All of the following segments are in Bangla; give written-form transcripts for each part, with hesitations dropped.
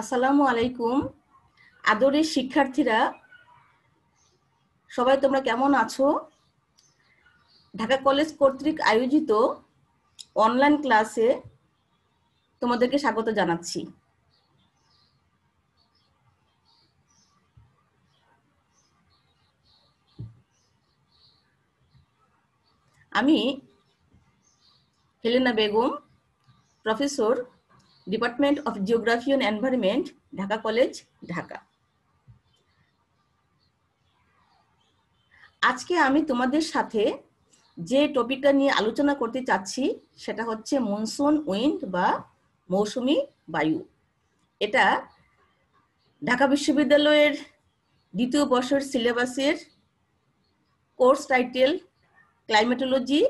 আসসালামু আলাইকুম। আদরের শিক্ষার্থীরা, সবাই তোমরা কেমন আছো? ঢাকা কলেজ কর্তৃক আয়োজিত অনলাইন ক্লাসে তোমাদেরকে স্বাগত জানাচ্ছি। আমি Helena Begum, professor, department of geography and environment, Dhaka college, Dhaka. আজকে আমি তোমাদের সাথে যে টপিকটা নিয়ে আলোচনা করতে চাচ্ছি সেটা হচ্ছে মনসুন উইন্ড বা মৌসুমী বায়ু। এটা ঢাকা বিশ্ববিদ্যালয়ের দ্বিতীয় বর্ষের সিলেবাসের কোর্স টাইটেল ক্লাইমেটোলজি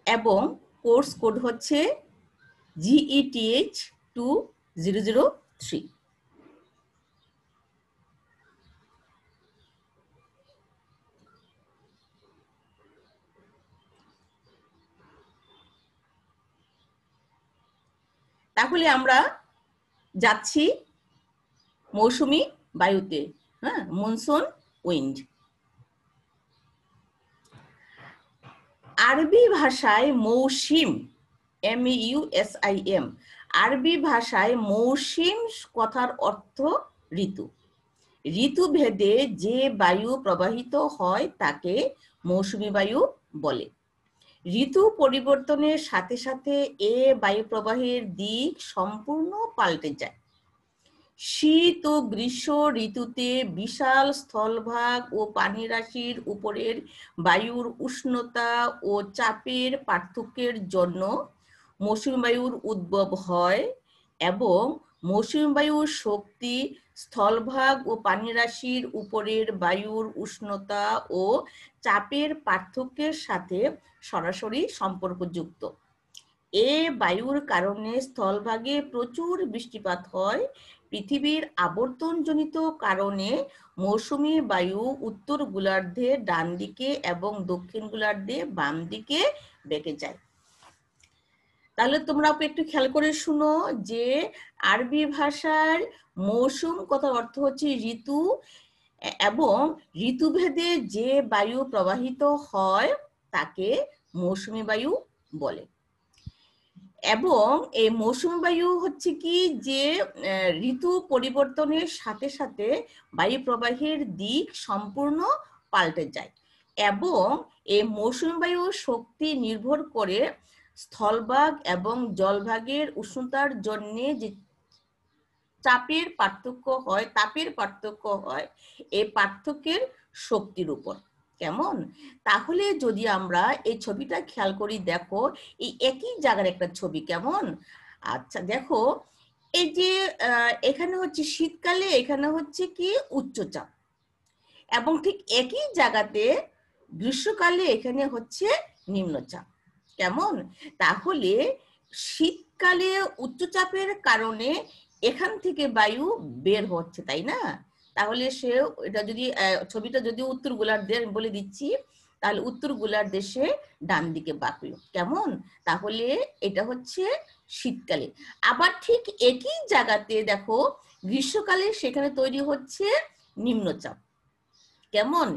এবং কোর্স কোড হচ্ছে GETH 2003। তাহলে আমরা যাচ্ছি মৌসুমী বায়ুতে, মনসুন উইন্ড। আরবি ভাষায় মৌসিম, MEUSIM, আরবি ভাষায় মৌসিম কথার অর্থ ঋতু। ঋতুভেদে যে বায়ু প্রবাহিত হয় তাকে মৌসুমী বায়ু বলে। ঋতু পরিবর্তনের সাথে সাথে এ বায়ু প্রবাহের দিক সম্পূর্ণ পাল্টে যায়। শীত ও গ্রীষ্ম ঋতুতে বিশাল স্থলভাগ ও পানিরাশির উপরের বায়ুর উষ্ণতা ও চাপের পার্থক্যের জন্য মৌসুমী বায়ুর উদ্ভব হয় এবং মৌসুমী বায়ুর শক্তি স্থলভাগ ও পানিরাশির উপরের বায়ুর উষ্ণতা ও চাপের পার্থক্যের সাথে সরাসরি সম্পর্কযুক্ত। এ বায়ুর কারণে স্থলভাগে প্রচুর বৃষ্টিপাত হয়। পৃথিবীর আবর্তনজনিত কারণে মৌসুমী বায়ু উত্তর গোলার্ধে ডান দিকে এবং দক্ষিণ গোলার্ধে বাম দিকে বেঁকে যায়। তাহলে তোমরা একটু খেয়াল করে শুনো যে আরবি ভাষার মৌসুম কথার অর্থ হচ্ছে ঋতু এবং ঋতুভেদে যে বায়ু প্রবাহিত হয় তাকে মৌসুমী বায়ু বলে। এবং এই মৌসুমী বায়ু হচ্ছে কি যে ঋতু পরিবর্তনের সাথে সাথে বায়ু প্রবাহের দিক সম্পূর্ণ পাল্টে যায় এবং এই মৌসুমী বায়ুর শক্তি নির্ভর করে স্থলভাগ এবং জলভাগের উষ্ণতার জন্য যে তাপের পার্থক্য হয় এই পার্থক্যের শক্তির উপর। কেমন? তাহলে যদি আমরা এই ছবিটা খেয়াল করি, দেখো এই একই জায়গার একটা ছবি। কেমন? আচ্ছা দেখো, এই যে এখানে হচ্ছে শীতকালে এখানে হচ্ছে কি উচ্চচাপ এবং ঠিক একই জায়গাতে গ্রীষ্মকালে এখানে হচ্ছে নিম্নচাপ। কেমন? তাহলে শীতকালে উচ্চচাপের কারণে এখান থেকে বায়ু বের হচ্ছে, তাই না? তাহলে সে এটা যদি ছবিটা যদি উত্তর গোলার্ধে বলে দিচ্ছি, তাহলে উত্তর গোলার্ধে সে ডান দিকে বাঁকলো। কেমন? তাহলে এটা হচ্ছে শীতকালে। আবার ঠিক একই জায়গাতে দেখো গ্রীষ্মকালে সেখানে তৈরি হচ্ছে নিম্নচাপ। কেমন?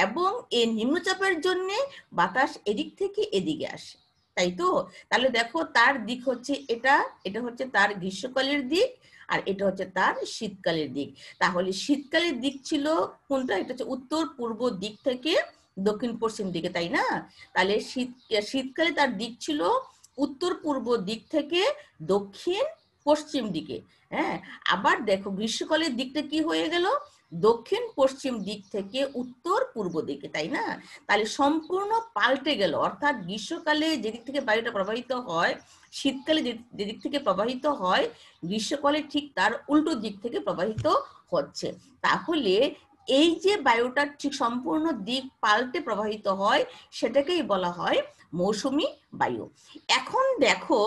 এবং এই নিম্নচাপের জন্য বাতাস এদিক থেকে এদিকে আসে, তাই তো? তাহলে দেখো তার দিক হচ্ছে এটা হচ্ছে তার গ্রীষ্মকালের দিক আর এটা হচ্ছে তার শীতকালের দিক। তাহলে শীতকালের দিক ছিল কোনটা? এটা হচ্ছে উত্তর পূর্ব দিক থেকে দক্ষিণ পশ্চিম দিকে, তাই না? তাহলে শীতকালে তার দিক ছিল উত্তর পূর্ব দিক থেকে দক্ষিণ পশ্চিম দিকে। হ্যাঁ, আবার দেখো গ্রীষ্মকালের দিকটা কি হয়ে গেল? দক্ষিণ পশ্চিম দিক থেকে উত্তর পূর্ব দিকে, তাই না? তাহলে সম্পূর্ণ পাল্টে গেল। অর্থাৎ গ্রীষ্মকালে যেদিক থেকে বায়ুটা প্রবাহিত হয়, শীতকালে যেদিক থেকে প্রবাহিত হয়, গ্রীষ্মকালে ঠিক তার উল্টো দিক থেকে প্রবাহিত হচ্ছে। তাহলে এই যে বায়ুটার ঠিক সম্পূর্ণ দিক পাল্টে প্রবাহিত হয় সেটাকেই বলা হয় মৌসুমী বায়ু। এখন দেখো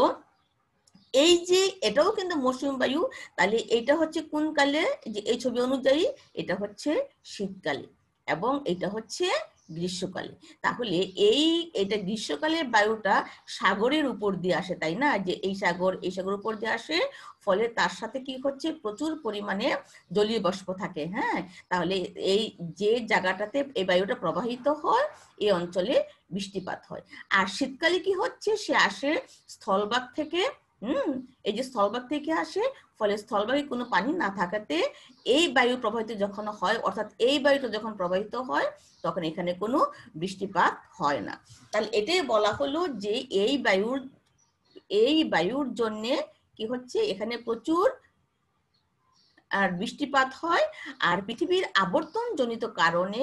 এই যে এটাও কিন্তু মৌসুমী বায়ু, তাহলে এটা হচ্ছে কোন কালে? যে এই ছবি অনুযায়ী এটা হচ্ছে শীতকালে এবং এটা হচ্ছে গ্রীষ্মকালে। তাহলে এটা গ্রীষ্মকালে বায়ুটা সাগরের উপর দিয়ে আসে, তাই না? যে এই সাগরের উপর দিয়ে আসে, ফলে তার সাথে কি হচ্ছে, প্রচুর পরিমাণে জলীয় বাষ্প থাকে। হ্যাঁ, তাহলে এই যে জায়গাটাতে এই বায়ুটা প্রবাহিত হয়, এই অঞ্চলে বৃষ্টিপাত হয়। আর শীতকালে কি হচ্ছে, সে আসে স্থলভাগ থেকে। এই যে স্থলভাগ থেকে আসে, ফলে স্থলভাগে কোনো পানি না থাকাতে এই বায়ু প্রবাহিত যখন হয়, অর্থাৎ এই বায়ুটা যখন প্রবাহিত হয়, তখন এখানে কোনো বৃষ্টিপাত হয় না। তাহলে এটাই বলা হলো যে এই বায়ুর জন্য কি হচ্ছে, এখানে প্রচুর আর বৃষ্টিপাত হয়। আর পৃথিবীর আবর্তন জনিত কারণে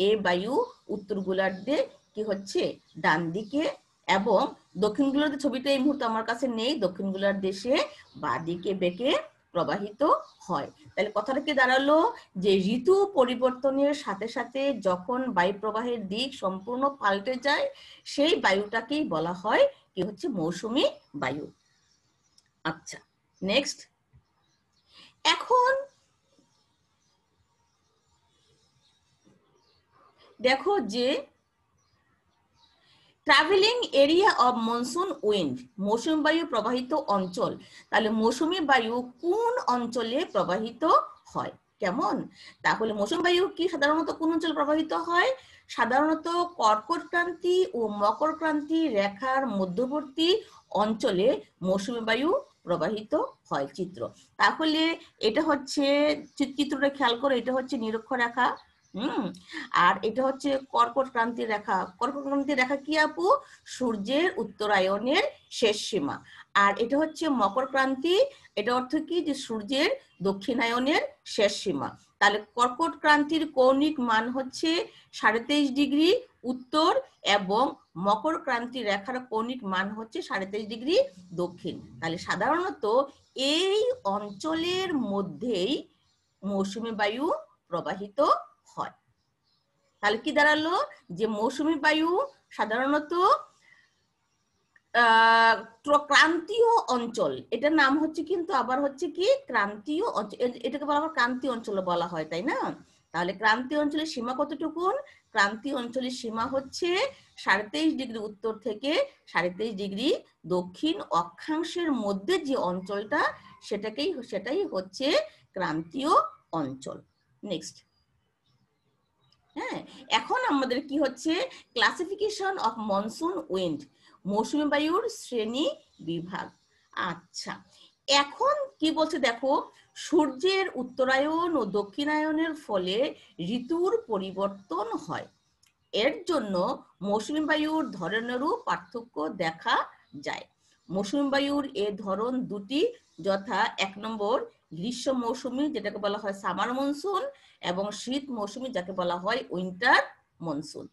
এই বায়ু উত্তর গোলার্ধে কি হচ্ছে, ডান দিকে, এবং দক্ষিণ গোলার্ধের ছবিটা এই মুহূর্তে আমার কাছে নেই, দক্ষিণ গোলার্ধ দেশে বাঁ দিকে বেঁকে প্রবাহিত হয়। তাহলে কথাটা কি দাঁড়ালো, যে ঋতু পরিবর্তনের সাথে সাথে যখন বায়ু প্রবাহের দিক সম্পূর্ণ পাল্টে যায়, সেই বায়ুটাকেই বলা হয় কি হচ্ছে, মৌসুমী বায়ু। আচ্ছা, নেক্সট। এখন দেখো যে travelling area of monsoon wind, মৌসুমী বায়ু প্রবাহিত অঞ্চল। তাহলে মৌসুমী বায়ু কোন অঞ্চলে প্রবাহিত হয়, কেমন? তাহলে মৌসুমী বায়ু কি সাধারণত কোন অঞ্চলে প্রবাহিত হয়? সাধারণত কর্কট ক্রান্তি ও মকর ক্রান্তি রেখার মধ্যবর্তী অঞ্চলে মৌসুমী বায়ু প্রবাহিত হয়। চিত্র, তাহলে এটা হচ্ছে চিত্রটা খেয়াল করে, এটা হচ্ছে নিরক্ষরেখা। আর এটা হচ্ছে কর্কট ক্রান্তি রেখা। কর্কট ক্রান্তি রেখা কি আপু? সূর্যের উত্তরায়ণের শেষ সীমা। আর এটা হচ্ছে মকর ক্রান্তি, এটা অর্থ কি, যে সূর্যের দক্ষিণায়নের শেষ সীমা। তাহলে কর্কট ক্রান্তির কৌণিক মান হচ্ছে 23.5 ডিগ্রি উত্তর, এবং মকর ক্রান্তি রেখার কৌণিক মান হচ্ছে 23.5 ডিগ্রি দক্ষিণ। তাহলে সাধারণত এই অঞ্চলের মধ্যেই মৌসুমী বায়ু প্রবাহিত হয়। তাহলে কি দাঁড়ালো, যে মৌসুমী বায়ু সাধারণত ক্রান্তীয় অঞ্চল, এটার নাম হচ্ছে কিন্তু আবার হচ্ছে কি ক্রান্তীয় অঞ্চল, এটাকে আবার ক্রান্তীয় অঞ্চল বলা হয়, তাই না? তাহলে ক্রান্তীয় অঞ্চলের সীমা কতটুকুন? ক্রান্তীয় অঞ্চলের সীমা হচ্ছে 23.5 ডিগ্রি উত্তর থেকে 23.5 ডিগ্রি দক্ষিণ অক্ষাংশের মধ্যে যে অঞ্চলটা, সেটাই হচ্ছে ক্রান্তীয় অঞ্চল। নেক্সট। হ্যাঁ, এখন আমাদের কি হচ্ছে, ক্লাসিফিকেশন অফ মনসুন উইন্ড, মৌসুমী বায়ুর শ্রেণী বিভাগ। আচ্ছা, এখন কি বলছে দেখো, সূর্যের উত্তরায়ণ ও দক্ষিণায়নের ফলে ঋতুর পরিবর্তন হয়। এর জন্য মৌসুমী বায়ুর ধরনেরও পার্থক্য দেখা যায়। মৌসুমী বায়ুর এ ধরন দুটি, যথা 1 নম্বর গ্রীষ্ম মৌসুমী, যেটাকে বলা হয় সামার মনসুন, এবং শীত মৌসুমী, যাকে বলা হয় উইন্টার মনসুন।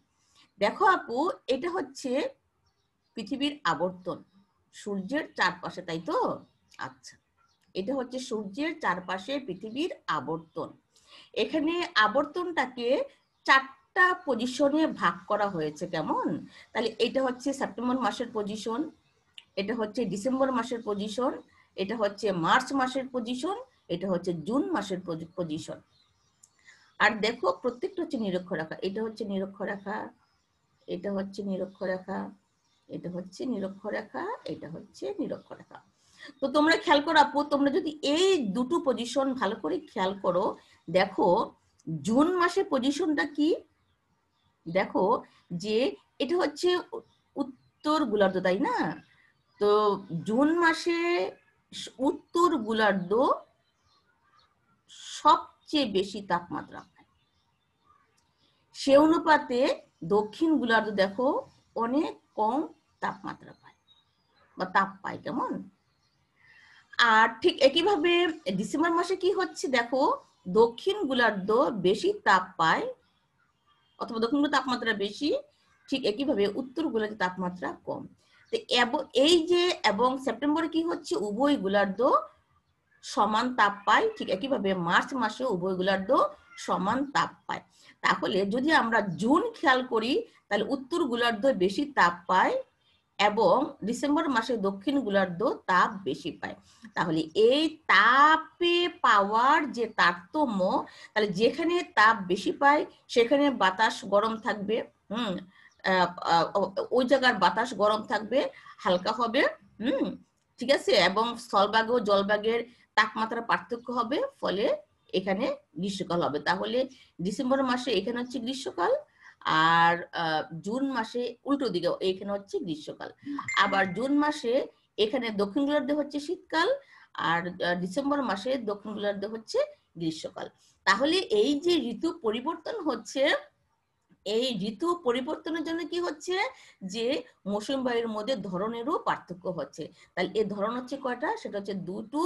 দেখো আপু, এটা হচ্ছে পৃথিবীর আবর্তন সূর্যের চারপাশে, তাই তো? আচ্ছা, এটা হচ্ছে সূর্যের চারপাশে পৃথিবীর আবর্তন। এখানে আবর্তনটাকে 4টা পজিশনে ভাগ করা হয়েছে, কেমন? তাহলে এটা হচ্ছে সেপ্টেম্বর মাসের পজিশন, এটা হচ্ছে ডিসেম্বর মাসের পজিশন, এটা হচ্ছে মার্চ মাসের পজিশন, এটা হচ্ছে জুন মাসের পজিশন। আর দেখো প্রত্যেকটা হচ্ছে নিরক্ষরেখা, এটা হচ্ছে নিরক্ষরেখা, এটা হচ্ছে নিরক্ষরেখা, এটা হচ্ছে নিরক্ষরেখা, এটা হচ্ছে নিরক্ষরেখা। তো তোমরা খেয়াল করো আপু, তোমরা যদি এই দুটো পজিশন ভালো করে খেয়াল করো, দেখো জুন মাসের পজিশনটা কি, দেখো যে এটা হচ্ছে উত্তর গোলার্ধ, তাই না? তো জুন মাসে উত্তর গোলার্ধ সবচেয়ে বেশি তাপমাত্রা পায়, সে অনুপাতে দক্ষিণ গোলার্ধ দেখো অনেক কম তাপমাত্রা পায় বা তাপ পায়, কেমন? আর ঠিক একইভাবে ডিসেম্বর মাসে কি হচ্ছে, দেখো দক্ষিণ গোলার্ধ বেশি তাপ পায়, অথবা দক্ষিণ গোলার্ধ তাপমাত্রা বেশি, ঠিক একইভাবে উত্তর গোলার্ধে তাপমাত্রা কম। এই যে, এবং সেপ্টেম্বরে কি হচ্ছে, উভয় গোলার্ধ সমান তাপ পায়, ঠিক একইভাবে মার্চ মাসে উভয় গোলার্ধ সমান তাপ পায়। তাহলে যদি আমরা জুন খেয়াল করি, তাহলে উত্তর গোলার্ধ বেশি তাপ পায়, এবং ডিসেম্বর মাসে দক্ষিণ গোলার্ধ তাপ বেশি পায়। তাহলে এই তাপে পাওয়ার যে তারতম্য, তাহলে যেখানে তাপ বেশি পায় সেখানে বাতাস গরম থাকবে, ওই জায়গার বাতাস গরম থাকবে, হালকা হবে, ঠিক আছে, এবং স্থলভাগ ও জলভাগের তাপমাত্রা পার্থক্য হবে, ফলে এখানে গ্রীষ্মকাল হবে। তাহলে ডিসেম্বর মাসে এখানে হচ্ছে গ্রীষ্মকাল, আর জুন মাসে উল্টো দিকে এখানে হচ্ছে গ্রীষ্মকাল। আবার জুন মাসে এখানে দক্ষিণ গোলার্ধে হচ্ছে শীতকাল, আর ডিসেম্বর মাসে দক্ষিণ গোলার্ধে হচ্ছে গ্রীষ্মকাল। তাহলে এই যে ঋতু পরিবর্তন হচ্ছে, এই ঋতু পরিবর্তনের জন্য কি হচ্ছে, যে মৌসুমী বায়ুর মধ্যে ধরনেরও পার্থক্য হচ্ছে। তাহলে এই ধরন হচ্ছে কয়টা, সেটা হচ্ছে দুটো,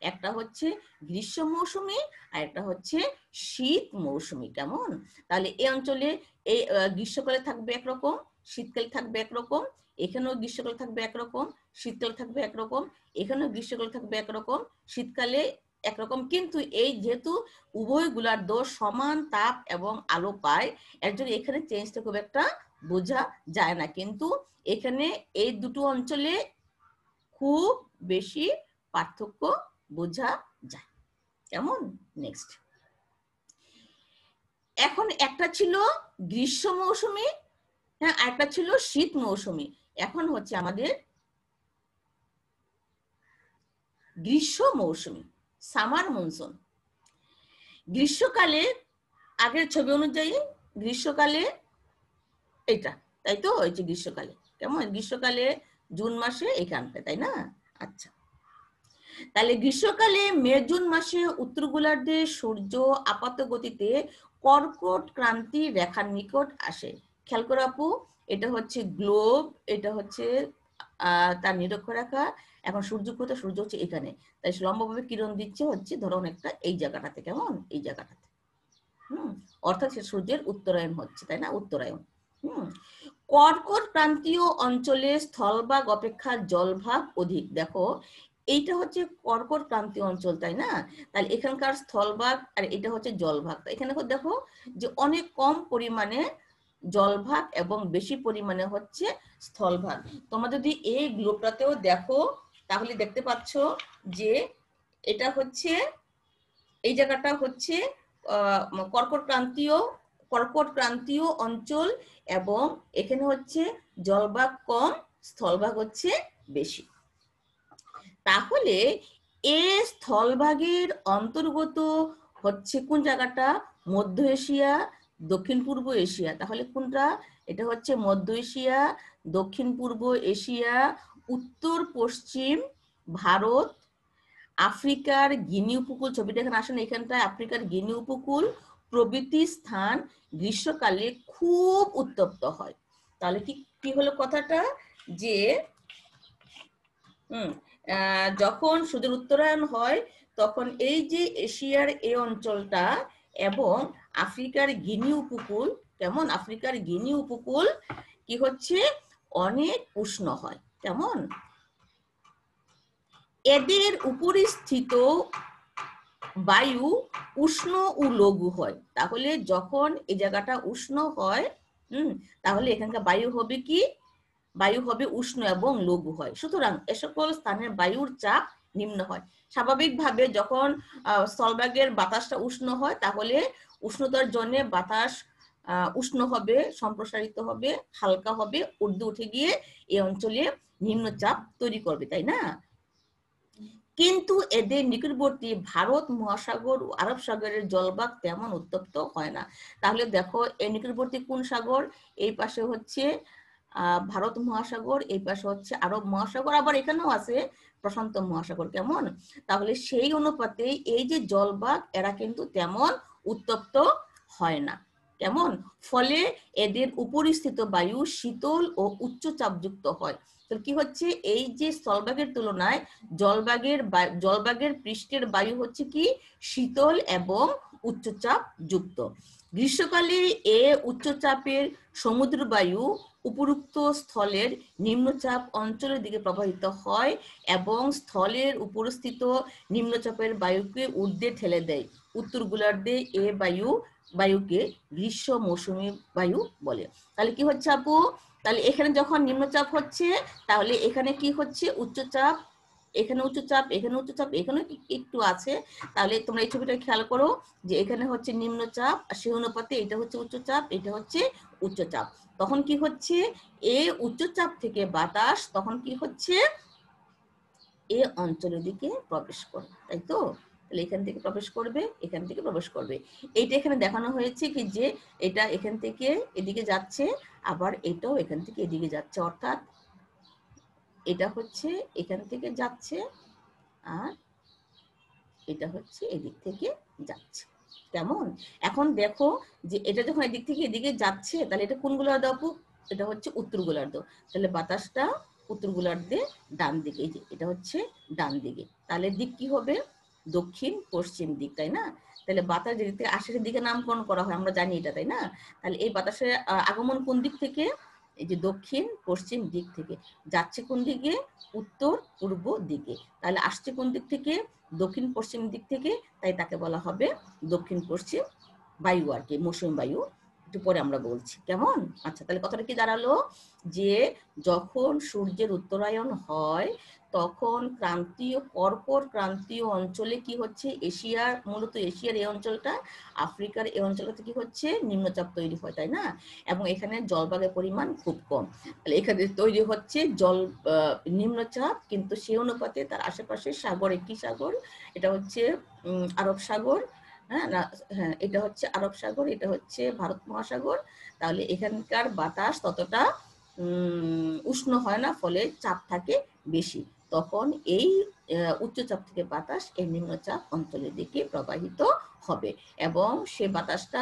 একটা হচ্ছে গ্রীষ্ম মৌসুমী আর একটা হচ্ছে শীত মৌসুমী। কেমন? তাহলে এই অঞ্চলে এই গ্রীষ্মকালে থাকবে একরকম, শীতকালে থাকবে একরকম, এখানেও গ্রীষ্মকালে থাকবে একরকম, শীতকালে থাকবে একরকম, এখানেও গ্রীষ্মকালে থাকবে একরকম, শীতকালে একরকম। কিন্তু এই যেহেতু উভয় গোলার্ধ সমান তাপ এবং আলো পায়, এর জন্য এখানে চেঞ্জটা খুব একটা বোঝা যায় না। কিন্তু এখানে এই দুটো অঞ্চলে খুব বেশি পার্থক্য বোঝা যায়। কেমন? নেক্সট, এখন একটা ছিল গ্রীষ্ম মৌসুমী, হ্যাঁ, একটা ছিল শীত মৌসুমী। এখন হচ্ছে আমাদের গ্রীষ্ম মৌসুমী, সামার মনসুন। গ্রীষ্মকালে আগের ছবি অনুযায়ী গ্রীষ্মকালে এটা, তাই তো, এই যে গ্রীষ্মকালে, কেমন? গ্রীষ্মকালে জুন মাসে এখানটা, তাই না? আচ্ছা, তাহলে গ্রীষ্মকালে মে জুন মাসে উত্তর গোলার্ধে সূর্য আপাত গতিতে কর্কট ক্রান্তি রেখার নিকট আসে। খেয়াল করো আপু, এটা হচ্ছে গ্লোব, এটা হচ্ছে তার নিরক্ষরেখা। এখন সূর্য কোথায়? সূর্য হচ্ছে এখানে, তাই লম্বভাবে কিরণ দিচ্ছে হচ্ছে ধরো অনেকটা এই জায়গাটাতে, কেমন? এই জায়গাটাতে, অর্থাৎ সূর্যের উত্তরায়ণ হচ্ছে, তাই না? উত্তরায়ণ। কর্কট ক্রান্তীয় অঞ্চলে স্থলভাগ অপেক্ষা জলভাগ অধিক। দেখো, এইটা হচ্ছে কর্কট ক্রান্তীয় অঞ্চল, তাই না? তাহলে এখানকার স্থলভাগ আর এটা হচ্ছে জলভাগ। এখানে দেখো যে অনেক কম পরিমাণে জলভাগ এবং বেশি পরিমাণে হচ্ছে স্থলভাগ। তোমরা যদি এই গ্লোবটাতেও দেখো তাহলে দেখতে পাচ্ছ যে এটা হচ্ছে, এই জায়গাটা হচ্ছে কর্কট ক্রান্তীয় অঞ্চল, এবং এখানে হচ্ছে জলভাগ কম, স্থলভাগ হচ্ছে বেশি। তাহলে এই স্থলভাগের অন্তর্গত হচ্ছে কোন জায়গাটা? মধ্য এশিয়া, দক্ষিণ পূর্ব এশিয়া। তাহলে কোনটা? এটা হচ্ছে মধ্য এশিয়া, দক্ষিণ পূর্ব এশিয়া, উত্তর পশ্চিম ভারত, আফ্রিকার গিনি উপকূল। ছবিটা এখানে আসেন, এখানটায় আফ্রিকার গিনি উপকূল প্রভৃতি স্থান গ্রীষ্মকালে খুব উত্তপ্ত হয়। তাহলে কি হলো কথাটা, যে যখন সূর্যের উত্তরায়ণ হয় তখন এই যে এশিয়ার এই অঞ্চলটা এবং আফ্রিকার গিনি উপকূল, কেমন? আফ্রিকার গিনি উপকূল কি হচ্ছে, অনেক উষ্ণ হয়। কেমন? এদের উপরে স্থিত বায়ু উষ্ণ ও লঘু হয়। তাহলে যখন এই জায়গাটা উষ্ণ হয়, তাহলে এখানকার বায়ু হবে কি? বায়ু হবে উষ্ণ এবং লঘু হয়। সুতরাং এ সকল স্থানের বায়ুর চাপ নিম্ন হয়। স্বাভাবিকভাবে যখন স্থলভাগের বাতাসটা উষ্ণ হয় তাহলে উষ্ণতার জন্য বাতাস উষ্ণ হবে, সম্প্রসারিত হবে, হালকা হবে, ঊর্ধ্বে উঠে গিয়ে এই অঞ্চলে নিম্নচাপ তৈরি করবে, তাই না? কিন্তু এদের নিকটবর্তী ভারত মহাসাগর ও আরব সাগরের জলভাগ তেমন উত্তপ্ত হয় না। তাহলে দেখো, এই নিকটবর্তী কোন সাগর? এই পাশে হচ্ছে ভারত মহাসাগর, এই পাশে হচ্ছে আরব মহাসাগর, আবার এখানেও আছে প্রশান্ত মহাসাগর। কেমন? তাহলে সেই অনুপাতে এই যে জলভাগ এরা কিন্তু তেমন উত্তপ্ত হয় না। কেমন? ফলে এদের উপরিস্থিত বায়ু শীতল ও উচ্চ চাপযুক্ত হয়। তো কি হচ্ছে, এই যে স্থলভাগের তুলনায় জলভাগের পৃষ্ঠের বায়ু হচ্ছে কি শীতল এবং উচ্চচাপ যুক্ত। গ্রীষ্মকালে এ উচ্চচাপের সমুদ্র বায়ু উপরুক্ত স্থলের নিম্নচাপ অঞ্চলের দিকে প্রবাহিত হয় এবং স্থলের উপরস্থিত নিম্নচাপের বায়ুকে ঊর্ধ্বে ঠেলে দেয়। উত্তর গোলার্ধে এ বায়ুকে গ্রীষ্ম মৌসুমী বায়ু বলে। তাহলে কি হচ্ছে আপু, তাহলে এখানে যখন নিম্নচাপ হচ্ছে তাহলে এখানে কি হচ্ছে উচ্চচাপ, এখানে উচ্চচাপ, এখানে উচ্চচাপ, এখানে একটু আছে। তাহলে তোমরা এই ছবিটা খেয়াল করো যে এখানে হচ্ছে নিম্নচাপ আর সেই অনুপাতে এটা হচ্ছে উচ্চচাপ, এটা হচ্ছে উচ্চচাপ। তখন কি হচ্ছে এই উচ্চচাপ থেকে বাতাস তখন কি হচ্ছে এই অঞ্চলের দিকে প্রবেশ করে, তাই তো? তাহলে এখান থেকে প্রবেশ করবে, এখান থেকে প্রবেশ করবে। এইটা এখানে দেখানো হয়েছে কি যে এটা এখান থেকে এদিকে যাচ্ছে, আবার এটাও এখান থেকে এদিকে যাচ্ছে, অর্থাৎ এটা হচ্ছে এখান থেকে যাচ্ছে আর এটা হচ্ছে এদিক থেকে যাচ্ছে। কেমন? এখন দেখো যে এটা যখন এদিক থেকে এদিকে যাচ্ছে তাহলে এটা কোন গোলার্ধ আপু? এটা হচ্ছে উত্তর গোলার্ধ। তাহলে বাতাসটা উত্তর গোলার্ধে ডান দিকে, এই যে এটা হচ্ছে ডান দিকে। তাহলে দিক কি হবে? দক্ষিণ পশ্চিম দিক, তাই না? তাহলে বাতাস যেদিক থেকে আসে সেদিকে নামকরণ করা হয়, আমরা জানি এটা, তাই না? তাহলে এই বাতাসের আগমন কোন দিক থেকে? এই যে দক্ষিণ পশ্চিম দিক থেকে। যাচ্ছে কোন দিকে? উত্তর পূর্ব দিকে। তাহলে আসছে কোন দিক থেকে? দক্ষিণ পশ্চিম দিক থেকে, তাই তাকে বলা হবে দক্ষিণ পশ্চিম বায়ু আর কি, মৌসুমী বায়ু। একটু পরে আমরা বলছি, কেমন? আচ্ছা, তাহলে কথাটা কি দাঁড়ালো যে যখন সূর্যের উত্তরায়ণ হয় তখন ক্রান্তীয় পরপর ক্রান্তীয় অঞ্চলে কি হচ্ছে, এশিয়ার, মূলত এশিয়ার এই অঞ্চলটা, আফ্রিকার এই অঞ্চলটাতে কি হচ্ছে নিম্নচাপ তৈরি হয়, তাই না? এবং এখানে জলভাগের পরিমাণ খুব কম। তাহলে এখানে তৈরি হচ্ছে নিম্নচাপ, কিন্তু সেই অনুপাতে তার আশেপাশে সাগর, একটি সাগর, এটা হচ্ছে আরব সাগর, হ্যাঁ এটা হচ্ছে আরব সাগর, এটা হচ্ছে ভারত মহাসাগর। তাহলে এখানকার বাতাস ততটা উষ্ণ হয় না, ফলে চাপ থাকে বেশি। তখন এই উচ্চচাপ থেকে বাতাস এই নিম্নচাপ অঞ্চলের দিকে প্রবাহিত হবে এবং সে বাতাসটা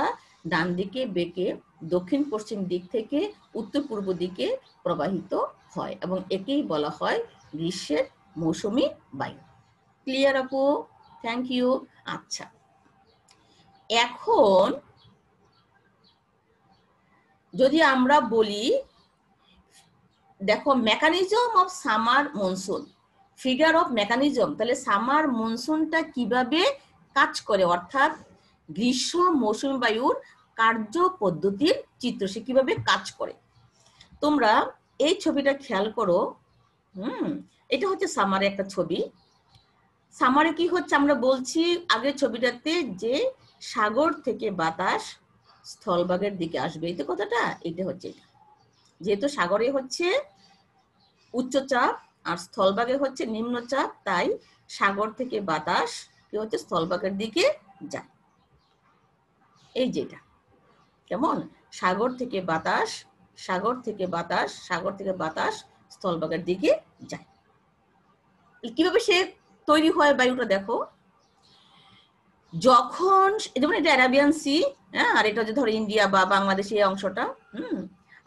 ডান দিকে বেঁকে দক্ষিণ পশ্চিম দিক থেকে উত্তর পূর্ব দিকে প্রবাহিত হয় এবং একেই বলা হয় গ্রীষ্মের মৌসুমী বায়ু। ক্লিয়ার আপু? Thank you. আচ্ছা, এখন যদি আমরা বলি, দেখো mechanism of summer monsoon, figure of mechanism, তাহলে সামার মনসুনটা কিভাবে কাজ করে, অর্থাৎ গ্রীষ্ম মৌসুমী বায়ুর কার্য পদ্ধতির চিত্র, সে কিভাবে কাজ করে। তোমরা এই ছবিটা খেয়াল করো। এটা হচ্ছে সামারে একটা ছবি। সামারে কি হচ্ছে আমরা বলছি আগের ছবিটাতে যে সাগর থেকে বাতাস স্থলভাগের দিকে আসবে, এই তো কথাটা, এটা হচ্ছে এটা। যেহেতু সাগরে হচ্ছে উচ্চচাপ আর স্থলভাগে হচ্ছে নিম্নচাপ, তাই সাগর থেকে বাতাস কি হচ্ছে স্থলভাগের দিকে যায়, এই যেটা। কেমন? সাগর থেকে বাতাস, সাগর থেকে বাতাস, সাগর থেকে বাতাস স্থলভাগের দিকে যায়। কিভাবে সে তৈরি হয় বায়ুটা দেখো, যখন যেমন এটা অ্যারাবিয়ান সি, হ্যাঁ, আর এটা হচ্ছে ধরো ইন্ডিয়া বা বাংলাদেশের এই অংশটা।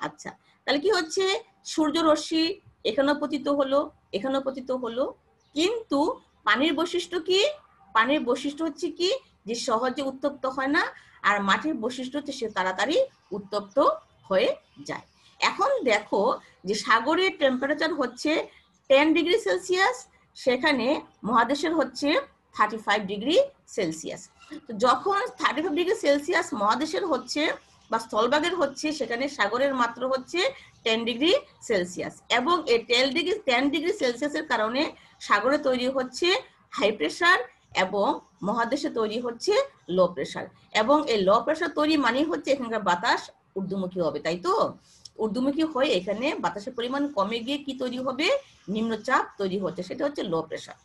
আচ্ছা, তাহলে কি হচ্ছে সূর্য রশ্মি এখানেও পতিত হলো, এখানেও পতিত হলো, কিন্তু পানির বৈশিষ্ট্য কি? পানির বৈশিষ্ট্য হচ্ছে কি যে সহজে উত্তপ্ত হয় না, আর মাটির বৈশিষ্ট্য হচ্ছে সে তাড়াতাড়ি উত্তপ্ত হয়ে যায়। এখন দেখো যে সাগরের টেম্পারেচার হচ্ছে 10 ডিগ্রি সেলসিয়াস, সেখানে মহাদেশের হচ্ছে 35 ডিগ্রি সেলসিয়াস। তো যখন 35 ডিগ্রি সেলসিয়াস মহাদেশের হচ্ছে বা স্থলভাগের হচ্ছে, সেখানে সাগরের মাত্রা হচ্ছে 10 ডিগ্রি সেলসিয়াস, এবং এই 10 ডিগ্রি সেলসিয়াসের কারণে সাগরে তৈরি হচ্ছে হাই প্রেসার এবং মহাদেশে তৈরি হচ্ছে লো প্রেসার, এবং এই লো প্রেসার তৈরি মানে হচ্ছে এখানকার বাতাস ঊর্ধ্বমুখী হবে, তাই তো? ঊর্ধ্বমুখী হয়ে এখানে বাতাসের পরিমাণ কমে গিয়ে কি তৈরি হবে? নিম্নচাপ তৈরি হচ্ছে, সেটা হচ্ছে লো প্রেসার।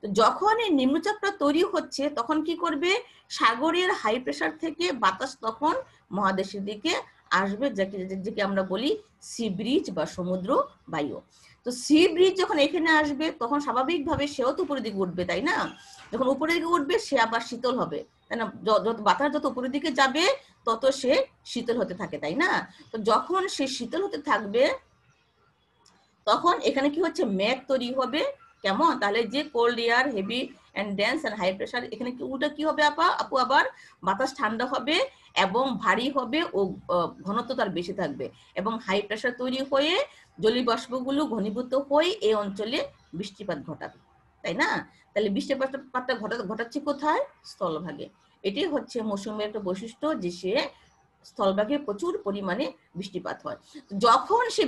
তো যখন এই নিম্নচাপটা তৈরি হচ্ছে তখন কি করবে? সাগরের হাই প্রেসার থেকে বাতাস তখন মহাদেশের দিকে আসবে, যাকে আমরা বলি সি ব্রিজ বা সমুদ্র বায়ু। তো সি ব্রিজ যখন এখানে আসবে তখন স্বাভাবিকভাবে সেও তো উপরের দিকে উঠবে, তাই না? যখন উপরের দিকে উঠবে সে আবার শীতল হবে, তাই না? যত বাতাস যত উপরের দিকে যাবে তত সে শীতল হতে থাকে, তাই না? তো যখন সে শীতল হতে থাকবে তখন এখানে কি হচ্ছে মেঘ তৈরি হবে, কেমন? তাহলে যে cold air, heavy and dense and high pressure, এখানে ওটা কি হবে আপু? আবার বাতাস ঠান্ডা হবে এবং ভারী হবে ও ঘনত্ব তার বেশি থাকবে এবং হাই প্রেসার তৈরি হয়ে জলীয় বাষ্পগুলো ঘনীভূত হয়ে এই অঞ্চলে বৃষ্টিপাত ঘটাবে, তাই না? তাহলে বৃষ্টিপাতটা ঘটাচ্ছে কোথায়? স্থলভাগে। এটাই হচ্ছে মৌসুমের একটা বৈশিষ্ট্য, যে সে স্থলভাগে প্রচুর পরিমাণে বৃষ্টিপাত হয়। যখন সে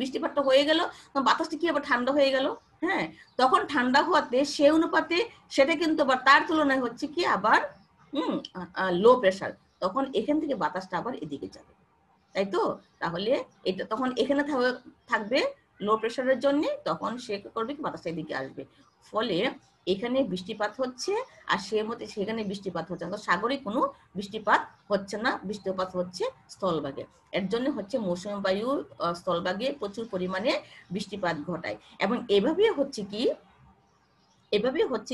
বৃষ্টিপাতটা হয়ে গেল, বাতাসটা কি আবার ঠান্ডা হয়ে গেল, হ্যাঁ, তখন ঠান্ডা হওয়াতে সে অনুপাতে সেটা কিন্তু আবার তার তুলনায় হচ্ছে কি আবার লো প্রেসার, তখন এখান থেকে বাতাসটা আবার এদিকে যাবে, তাই তো? তাহলে এটা তখন এখানে থাকবে লো প্রেসারের জন্য, তখন সে করবে কি বাতাসটা এদিকে আসবে, ফলে এখানে বৃষ্টিপাত হচ্ছে আর সেখানে বৃষ্টিপাত হচ্ছে না, সাগরে কোনো বৃষ্টিপাত হচ্ছে না, বৃষ্টিপাত হচ্ছে স্থলভাগে। এর জন্য হচ্ছে মৌসুমী বায়ু স্থলভাগে প্রচুর পরিমাণে বৃষ্টিপাত ঘটায় এবং এভাবে হচ্ছে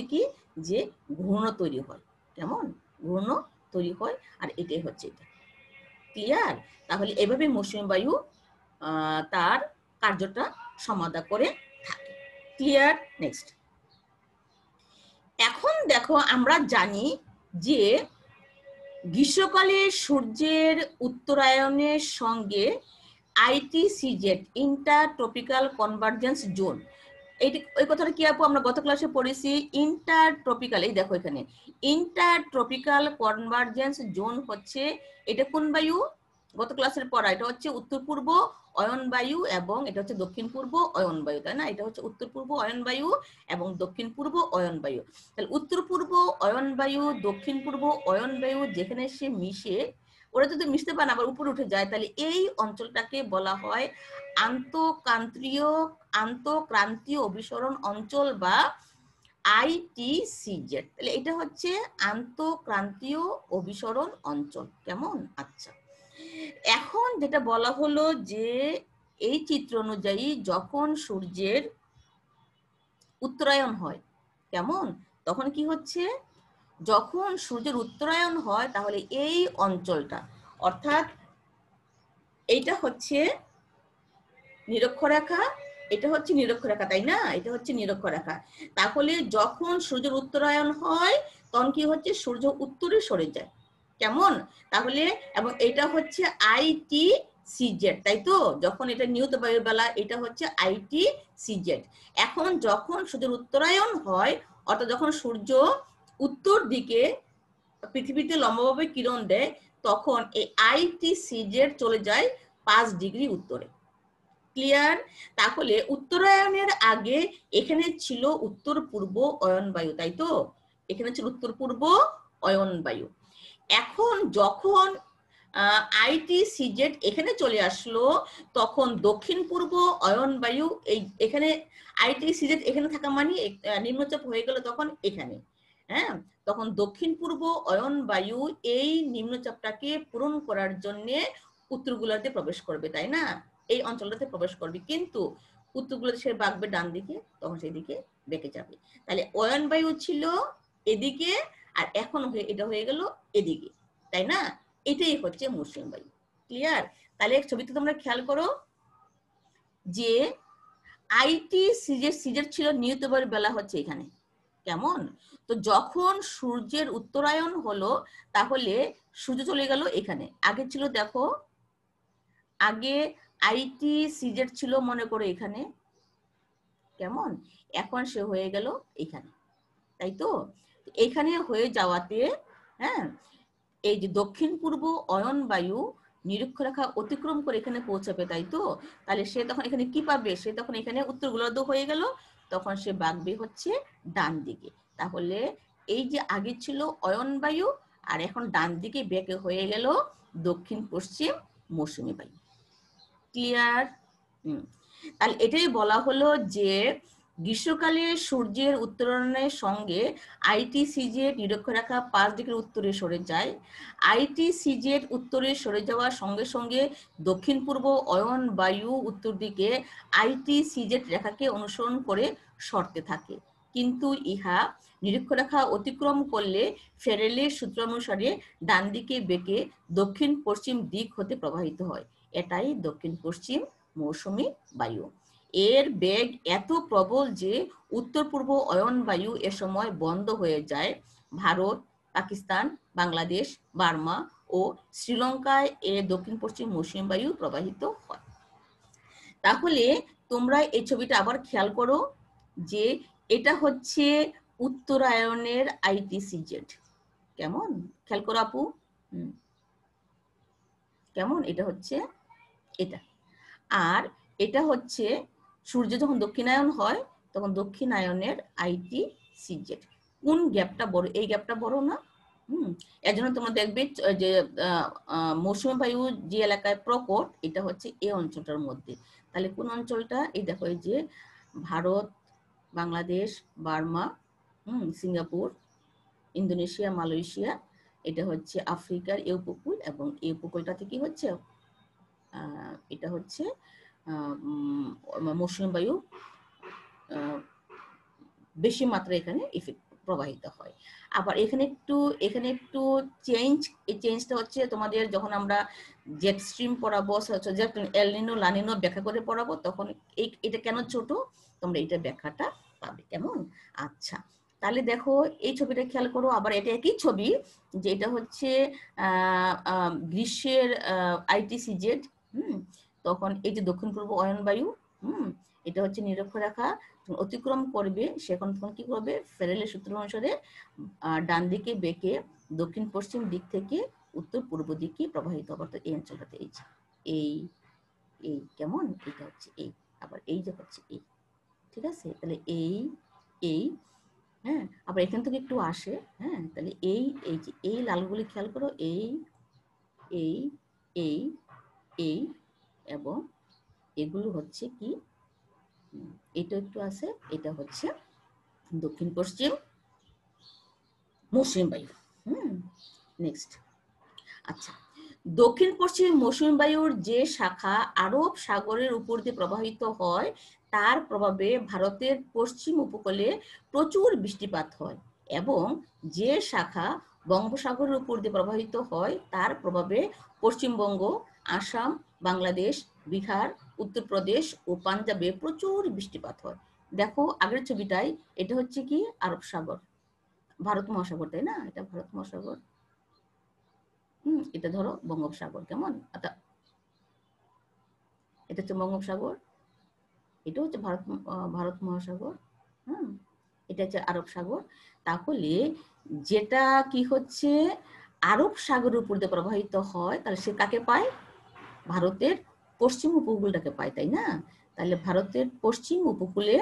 কি যে ঘূর্ণ তৈরি হয়, কেমন? ঘূর্ণ তৈরি হয়, আর এটাই হচ্ছে এটা। ক্লিয়ার? তাহলে এভাবে মৌসুমী বায়ু তার কার্যটা সমাধা করে থাকে। ক্লিয়ার? নেক্সট। এখন দেখো, আমরা জানি যে গ্রীষ্মকালে সূর্যের উত্তরায়ণের সঙ্গে আইটিসিজেড, ইন্টার ট্রপিক্যাল কনভার্জেন্স জোন, এই কথাটা কি আপু আমরা গত ক্লাসে পড়েছি? ইন্টার ট্রপিক্যাল, এই দেখো এখানে ইন্টার ট্রপিক্যাল কনভার্জেন্স জোন হচ্ছে, এটা কোন বায়ু? গত ক্লাসের পড়া, এটা হচ্ছে উত্তর পূর্ব অয়ন বায়ু এবং এটা হচ্ছে দক্ষিণ পূর্ব অয়ন বায়ু, তাই না? এটা হচ্ছে উত্তর পূর্ব অয়ন বায়ু এবং দক্ষিণ পূর্ব অয়ন বায়ু। তাহলে উত্তর পূর্ব অয়ন বায়ু, দক্ষিণ পূর্ব অয়ন বায়ু যেখানে সে মিশে, ওরা যদি মিশতে পারে আবার উপরে উঠে যায়, তাহলে এই অঞ্চলটাকে বলা হয় আন্তঃক্রান্তীয় অভিসরণ অঞ্চল বা আইটিসিজেড। তাহলে এটা হচ্ছে আন্তঃক্রান্তীয় অভিসরণ অঞ্চল, কেমন? আচ্ছা, এখন যেটা বলা হলো যে এই চিত্র অনুযায়ী যখন সূর্যের উত্তরায়ণ হয়, কেমন? তখন কি হচ্ছে? যখন সূর্যের উত্তরায়ণ হয় তাহলে এই অঞ্চলটা, অর্থাৎ এইটা হচ্ছে নিরক্ষরেখা, এটা হচ্ছে নিরক্ষরেখা, তাই না? এটা হচ্ছে নিরক্ষরেখা। তাহলে যখন সূর্যের উত্তরায়ণ হয় তখন কি হচ্ছে? সূর্য উত্তরে সরে যায়, কেমন? তাহলে এবং এটা হচ্ছে আইটিসিজেড, তাই তো? যখন এটা নিয়ত বায়ুর বেলা, এটা হচ্ছে আইটিসিজেড। এখন যখন সূর্যের উত্তরায়ণ হয়, অর্থাৎ যখন সূর্য উত্তর দিকে পৃথিবীতে লম্বভাবে কিরণ দেয়, তখন এই আইটিসিজেড চলে যায় 5 ডিগ্রি উত্তরে। ক্লিয়ার? তাহলে উত্তরায়ণের আগে এখানে ছিল উত্তর পূর্ব অয়ন বায়ু, তাই তো? এখানে ছিল উত্তর পূর্ব অয়ন বায়ু। এখন যখন আইটিসিজেড এখানে চলে আসলো, তখন দক্ষিণ পূর্ব অয়ন বায়ু, এখানে আইটিসিজেড এখানে থাকা মানে নিম্নচাপ হয়ে গেল তখন এখানে, হ্যাঁ, তখন দক্ষিণ পূর্ব অয়ন বায়ু এই নিম্নচাপটাকে পূরণ করার জন্য উত্তর গোলার্ধে প্রবেশ করবে, তাই না? এই অঞ্চলটাতে প্রবেশ করবে, কিন্তু উত্তর গোলার্ধে সে বাঁকবে ডান দিকে, তখন সেদিকে বেঁকে যাবে। তাহলে অয়ন বায়ু ছিল এদিকে আর এখন এটা হয়ে গেল এদিকে, তাই না? এটাই হচ্ছে মৌসুমী বায়ু। ক্লিয়ার? তাহলে ছবিতে তোমরা খেয়াল করো যে আইটিসিজেড ছিল নিয়ত বায়ুর বেলা হচ্ছে এখানে, কেমন? তো যখন সূর্যের উত্তরায়ণ হলো তাহলে সূর্য চলে গেল এখানে, আগে ছিল দেখো, আগে আইটিসিজেড ছিল মনে করো এখানে, কেমন? এখন সে হয়ে গেল এখানে, তাই তো? এখানে হয়ে যাওয়াতে, হ্যাঁ, এই যে দক্ষিণ পূর্ব অয়ন বায়ু নিরক্ষরেখা অতিক্রম করে এখানে পৌঁছাবে, তাই তো? তাহলে সে তখন এখানে কি পাবে? সে তখন এখানে উত্তর গোলার্ধ হয়ে গেল, তখন সে বাঁকবে হচ্ছে ডান দিকে। তাহলে এই যে আগে ছিল অয়ন বায়ু আর এখন ডান দিকে বেঁকে হয়ে গেল দক্ষিণ পশ্চিম মৌসুমী বায়ু। ক্লিয়ার? তাহলে এটাই বলা হলো যে গ্রীষ্মকালে সূর্যের উত্তরায়ণের সঙ্গে আইটিসিজেড নিরক্ষরেখা 5 ডিগ্রি উত্তরে সরে যায়। আইটিসিজেড উত্তরে সরে যাওয়ার সঙ্গে সঙ্গে দক্ষিণ পূর্ব অয়ন বায়ু উত্তর দিকে আইটিসিজেড রেখাকে অনুসরণ করে সরতে থাকে, কিন্তু ইহা নিরক্ষরেখা অতিক্রম করলে ফেরেলের সূত্র অনুসারে ডান দিকে বেঁকে দক্ষিণ পশ্চিম দিক হতে প্রবাহিত হয়। এটাই দক্ষিণ পশ্চিম মৌসুমী বায়ু। এর বেগ এত প্রবল যে উত্তর পূর্ব অয়ন বায়ু এ সময় বন্ধ হয়ে যায়। ভারত, পাকিস্তান, বাংলাদেশ, বার্মা ও শ্রীলঙ্কায় এ দক্ষিণ পশ্চিম মৌসুমী বায়ু প্রবাহিত হয়। তাহলে তোমরা এই ছবিটা আবার খেয়াল করো যে এটা হচ্ছে উত্তরায়ণের ITCZ। কেমন খেয়াল করো আপু? কেমন? এটা হচ্ছে এটা, আর এটা হচ্ছে সূর্য যখন দক্ষিণায়ন হয় তখন দক্ষিণায়নের ITCZ। কোন গ্যাপটা বড়? এই গ্যাপটা বড় না? এর জন্য তোমরা দেখবে যে মৌসুমী বায়ু যে এলাকায় প্রকট, এটা হচ্ছে এই অঞ্চলটার মধ্যে। তাহলে কোন অঞ্চলটা? এই দেখো, এই যে Bharat, Bangladesh, Burma, Singapore, Indonesia, Malaysia, এটা হচ্ছে আফ্রিকার এই উপকূল, এবং এই উপকূলটাতে কি হচ্ছে, এটা হচ্ছে মৌসুমী বায়ু বেশি মাত্রায় এখানে প্রবাহিত হয়। আবার এখানে একটু চেঞ্জ, এই চেঞ্জটা হচ্ছে তোমাদের যখন আমরা জেট স্ট্রিম পড়াবো, এল নিনো লা নিনো ব্যাখ্যা করে পড়াবো, তখন এটা কেন ছোট তোমরা এটা ব্যাখ্যাটা পাবে। কেমন? আচ্ছা, তাহলে দেখো এই ছবিটা খেয়াল করো। আবার এটা একই ছবি, যে এটা হচ্ছে গ্রীষ্মের ITCZ। তখন এই যে দক্ষিণ পূর্ব অয়ন বায়ু, এটা হচ্ছে নিরক্ষরেখা অতিক্রম করবে, সেখন তখন কি করবে, ফেরেলের সূত্র অনুসারে ডান দিকে বেঁকে দক্ষিণ পশ্চিম দিক থেকে উত্তর পূর্ব দিকে প্রবাহিত হবে। তো এই অঞ্চলটাতে এই কেমন, এটা হচ্ছে এই, আবার এই যে হচ্ছে এই, ঠিক আছে? তাহলে এই হ্যাঁ, আবার এখান থেকে একটু আসে, হ্যাঁ, তাহলে এই যে এই লালগুলি খেয়াল করো, এই এবং এগুলো হচ্ছে কি, এটা একটু আছে, এটা হচ্ছে দক্ষিণ পশ্চিম মৌসুমী বায়ু। নেক্সট, আচ্ছা, দক্ষিণ পশ্চিম মৌসুমী বায়ুর যে শাখা আরব সাগরের উপর দিয়ে প্রবাহিত হয়, তার প্রভাবে ভারতের পশ্চিম উপকূলে প্রচুর বৃষ্টিপাত হয়, এবং যে শাখা বঙ্গোপসাগরের উপর দিয়ে প্রবাহিত হয়, তার প্রভাবে পশ্চিমবঙ্গ, আসাম, বাংলাদেশ, বিহার, উত্তরপ্রদেশ ও পাঞ্জাবে প্রচুর বৃষ্টিপাত হয়। দেখো আগের ছবিটাই, এটা হচ্ছে কি আরব সাগর, ভারত মহাসাগর, তাই না? এটা ভারত মহাসাগর, এটা ধরো বঙ্গোপসাগর। কেমন? এটা হচ্ছে বঙ্গোপসাগর, এটা হচ্ছে ভারত মহাসাগর, এটা হচ্ছে আরব সাগর। তাহলে যেটা কি হচ্ছে আরব সাগরের উপর দিয়ে প্রবাহিত হয়, তাহলে সে কাকে পায়? ভারতের পশ্চিম উপকূলটাকে পায়, তাই না? তাহলে ভারতের পশ্চিম উপকূলে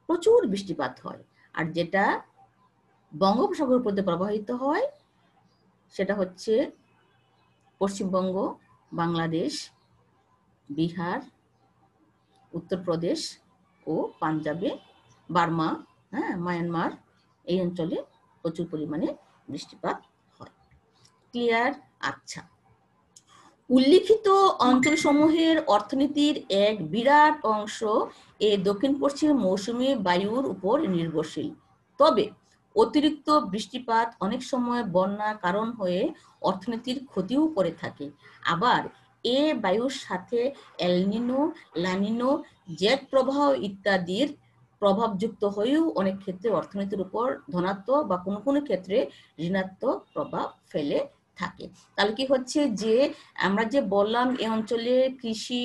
প্রচুর বৃষ্টিপাত হয়, আর যেটা বঙ্গোপসাগরের উপর দিয়ে প্রবাহিত হয় সেটা হচ্ছে পশ্চিমবঙ্গ, বাংলাদেশ, বিহার, উত্তরপ্রদেশ ও পাঞ্জাবে, বার্মা, মায়ানমার, এই অঞ্চলে প্রচুর পরিমাণে বৃষ্টিপাত হয়। ক্লিয়ার? আচ্ছা, উল্লিখিত অঞ্চলসমূহের অর্থনীতির এক বিরাট অংশ এই দক্ষিণ পশ্চিম মৌসুমী বায়ুর উপর নির্ভরশীল। তবে অতিরিক্ত বৃষ্টিপাত অনেক সময় বন্যার কারণ হয়ে অর্থনীতির ক্ষতিও করে থাকে। আবার এ বায়ুর সাথে এল নিনো, লা নিনো, জেট প্রবাহ ইত্যাদির প্রভাবযুক্ত হয়েও অনেক ক্ষেত্রে অর্থনীতির উপর ধনাত্মক বা কোনো কোনো ক্ষেত্রে ঋণাত্মক প্রভাব ফেলে থাকে। তাহলে কি হচ্ছে যে আমরা যে বললাম এই অঞ্চলে কৃষি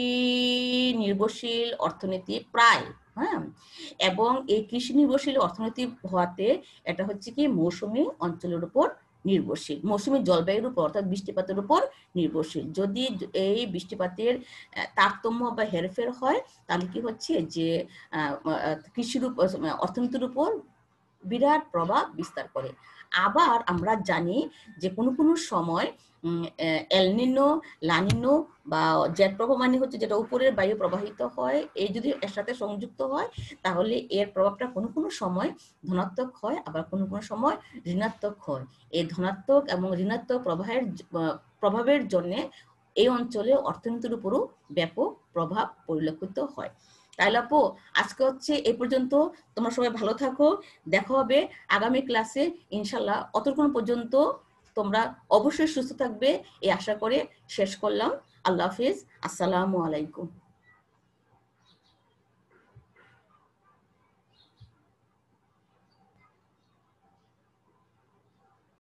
নির্ভরশীল অর্থনীতি প্রায়, এবং এই কৃষি নির্ভরশীল অর্থনীতি হওয়াতে এটা হচ্ছে কি মৌসুমী অঞ্চলের উপর নির্ভরশীল, মৌসুমী জলবায়ুর উপর অর্থাৎ বৃষ্টিপাতের উপর নির্ভরশীল। যদি এই বৃষ্টিপাতের তারতম্য বা হেরফের হয়, তাহলে কি হচ্ছে যে কৃষির উপর, অর্থনীতির উপর বিরাট প্রভাব বিস্তার করে। আবার আমরা জানি যে কোনো কোনো সময় এল নিনো, লা নিনো বা জেট প্রবাহ মানে হচ্ছে যেটা উপরের বায়ু প্রবাহিত হয়, এই যদি এর সাথে সংযুক্ত হয়, তাহলে এর প্রভাবটা কোনো কোনো সময় ধনাত্মক হয়, আবার কোনো কোনো সময় ঋণাত্মক হয়। এই ধনাত্মক এবং ঋণাত্মক প্রভাবের জন্য এই অঞ্চলে অর্থনীতির উপরও ব্যাপক প্রভাব পরিলক্ষিত হয়। তাহলে আপু আজকে হচ্ছে এই পর্যন্ত, তোমরা সবাই ভালো থাকো, দেখা হবে আগামী ক্লাসে ইনশাল্লাহ। অতক্ষণ পর্যন্ত তোমরা অবশ্যই সুস্থ থাকবে এই আশা করে শেষ করলাম। আল্লাহ হাফিজ, আসসালামু আলাইকুম।